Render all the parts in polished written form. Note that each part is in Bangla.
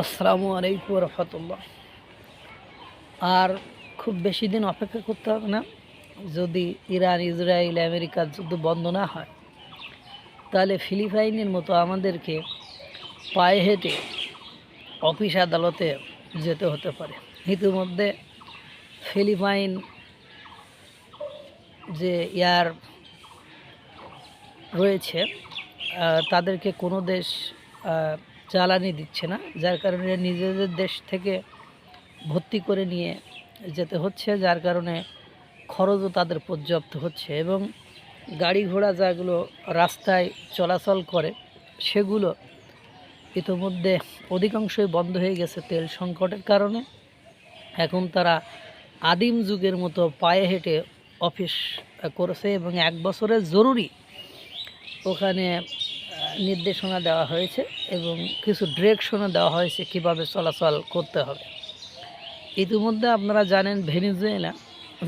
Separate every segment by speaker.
Speaker 1: আসসালামু আলাইকুম রহমতুল্লাহ। আর খুব বেশি দিন অপেক্ষা করতে হবে না। যদি ইরান, ইসরায়েল, আমেরিকার যুদ্ধ বন্ধ না হয়, তাহলে ফিলিপাইনের মতো আমাদেরকে পায়ে হেঁটে অফিস আদালতে যেতে হতে পারে। ইতিমধ্যে ফিলিপাইন যে ইয়ার রয়েছে, তাদেরকে কোনো দেশ জ্বালানি দিচ্ছে না, যার কারণে নিজেদের দেশ থেকে ভর্তি করে নিয়ে যেতে হচ্ছে, যার কারণে খরচও তাদের পর্যাপ্ত হচ্ছে এবং গাড়ি ঘোড়া যেগুলো রাস্তায় চলাচল করে সেগুলো ইতিমধ্যে অধিকাংশই বন্ধ হয়ে গেছে তেল সংকটের কারণে। এখন তারা আদিম যুগের মতো পায়ে হেঁটে অফিস করেছে এবং 1 বছরের জরুরি ওখানে নির্দেশনা দেওয়া হয়েছে এবং কিছু ডিরেকশনও দেওয়া হয়েছে কীভাবে চলাচল করতে হবে। ইতিমধ্যে আপনারা জানেন ভেনেজুয়েলা,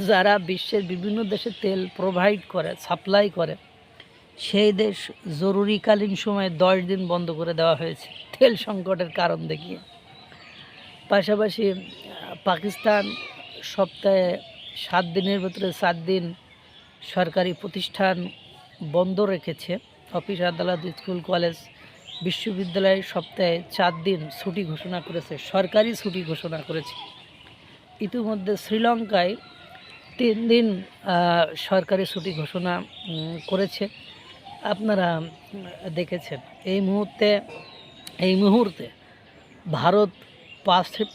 Speaker 1: যারা বিশ্বের বিভিন্ন দেশে তেল প্রোভাইড করে, সাপ্লাই করে, সেই দেশ জরুরিকালীন সময়ে 10 দিন বন্ধ করে দেওয়া হয়েছে তেল সংকটের কারণ দেখিয়ে। পাশাপাশি পাকিস্তান সপ্তাহে 7 দিনের ভিতরে 4 দিন সরকারি প্রতিষ্ঠান বন্ধ রেখেছে। অফিস, আদালত, স্কুল, কলেজ, বিশ্ববিদ্যালয় সপ্তাহে 4 দিন ছুটি ঘোষণা করেছে, সরকারি ছুটি ঘোষণা করেছে। ইতিমধ্যে শ্রীলঙ্কায় 3 দিন সরকারি ছুটি ঘোষণা করেছে। আপনারা দেখেছেন। এই মুহূর্তে ভারত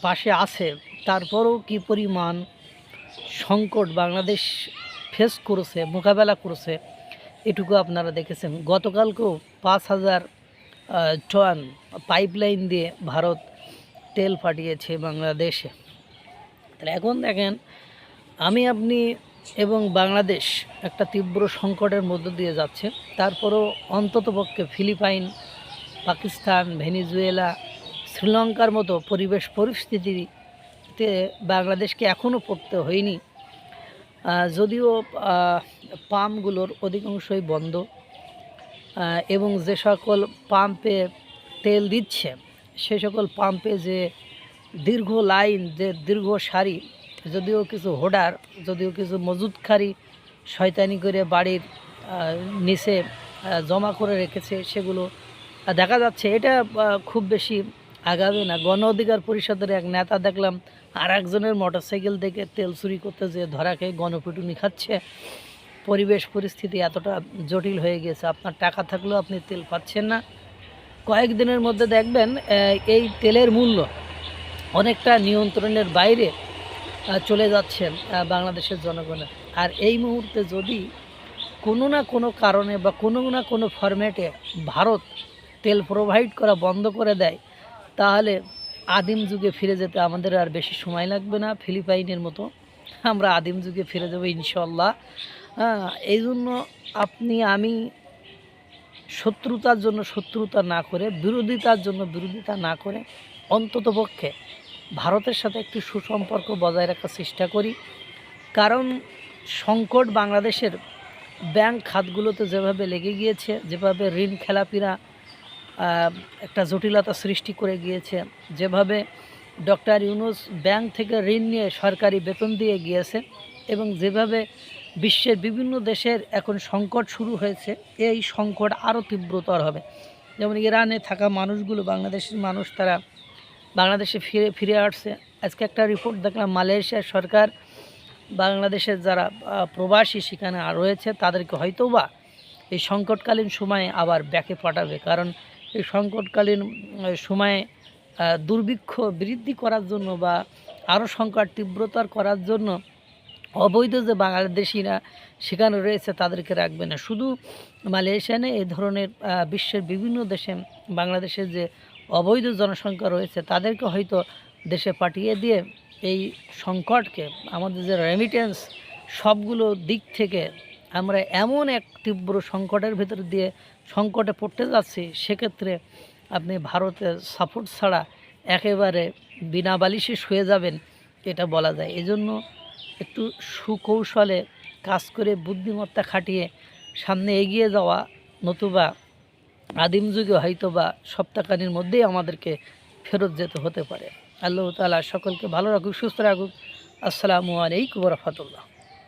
Speaker 1: পাশে আছে, তারপরেও কী পরিমাণ সংকট বাংলাদেশ ফেস করেছে, মোকাবেলা করেছে, এটুকু আপনারা দেখেছেন। গতকালকেও 5,000 টন পাইপলাইন দিয়ে ভারত তেল পাঠিয়েছে বাংলাদেশে। তাহলে এখন দেখেন, আপনি এবং বাংলাদেশ একটা তীব্র সংকটের মধ্য দিয়ে যাচ্ছে। তারপরেও অন্ততপক্ষে ফিলিপাইন, পাকিস্তান, ভেনেজুয়েলা, শ্রীলঙ্কার মতো পরিস্থিতিতে বাংলাদেশকে এখনও পড়তে হয়নি। যদিও পাম্পগুলোর অধিকাংশই বন্ধ এবং যে সকল পাম্পে তেল দিচ্ছে সে সকল পাম্পে যে দীর্ঘ লাইন, যে দীর্ঘ সারি, যদিও কিছু হোর্ডার, যদিও কিছু মজুদকারী শয়তানি করে বাড়ির নিচে জমা করে রেখেছে, সেগুলো দেখা যাচ্ছে। এটা খুব বেশি আগাবে না। গণ অধিকার পরিষদের এক নেতা দেখলাম আর একজনের মোটরসাইকেল থেকে তেল চুরি করতে যেয়ে ধরা খেয়ে গণপিটুনি খাচ্ছে। পরিস্থিতি এতটা জটিল হয়ে গেছে, আপনার টাকা থাকলেও আপনি তেল পাচ্ছেন না। কয়েকদিনের মধ্যে দেখবেন এই তেলের মূল্য অনেকটা নিয়ন্ত্রণের বাইরে চলে যাচ্ছেন বাংলাদেশের জনগণের। আর এই মুহূর্তে যদি কোনো না কোনো কারণে বা কোনো না কোনো ফরম্যাটে ভারত তেল প্রোভাইড করা বন্ধ করে দেয়, তাহলে আদিম যুগে ফিরে যেতে আমাদের আর বেশি সময় লাগবে না। ফিলিপাইনের মতো আমরা আদিম যুগে ফিরে যাবো ইনশাল্লাহ। এই জন্য আমি শত্রুতার জন্য শত্রুতা না করে, বিরোধিতার জন্য বিরোধিতা না করে, অন্ততপক্ষে ভারতের সাথে একটি সুসম্পর্ক বজায় রাখার চেষ্টা করি। কারণ সংকট বাংলাদেশের ব্যাংক খাতগুলোতে যেভাবে লেগে গিয়েছে, যেভাবে ঋণ খেলাপিরা একটা জটিলতা সৃষ্টি করে গিয়েছে, যেভাবে ডক্টর ইউনূস ব্যাংক থেকে ঋণ নিয়ে সরকারি বেতন দিয়ে গিয়েছে এবং যেভাবে বিশ্বের বিভিন্ন দেশের এখন সংকট শুরু হয়েছে, এই সংকট আরও তীব্রতর হবে। যেমন ইরানে থাকা মানুষগুলো, বাংলাদেশের মানুষ, তারা বাংলাদেশে ফিরে আসছে। আজকে একটা রিপোর্ট দেখলাম, মালয়েশিয়ার সরকার বাংলাদেশের যারা প্রবাসী সেখানে রয়েছে তাদেরকে হয়তোবা এই সংকটকালীন সময়ে আবার ব্যাকে পাঠাবে। কারণ এই সংকটকালীন সময়ে দুর্ভিক্ষ বৃদ্ধি করার জন্য বা আরও সংকট তীব্রতর করার জন্য অবৈধ যে বাংলাদেশিরা সেখানে রয়েছে তাদেরকে রাখবে না। শুধু মালয়েশিয়া নেই, এই ধরনের বিশ্বের বিভিন্ন দেশে বাংলাদেশের যে অবৈধ জনসংখ্যা রয়েছে তাদেরকে হয়তো দেশে পাঠিয়ে দিয়ে এই সংকটকে, আমাদের যে রেমিটেন্স, সবগুলো দিক থেকে আমরা এমন এক তীব্র সংকটের ভিতর দিয়ে সংকটে পড়তে যাচ্ছি, সেক্ষেত্রে আপনি ভারতের সাপোর্ট ছাড়া একেবারে বিনা বালিশে শুয়ে যাবেন, এটা বলা যায়। এজন্য একটু সুকৌশলে কাজ করে, বুদ্ধিমত্তা খাটিয়ে সামনে এগিয়ে যাওয়া, নতুবা আদিম যুগে হয়তো বা সপ্তাহখানির মধ্যেই আমাদেরকে ফেরত যেতে হতে পারে। আল্লাহ তাআলা সকলকে ভালো রাখুক, সুস্থ রাখুক। আসসালামু আলাইকুম ওয়া রাহমাতুল্লাহ।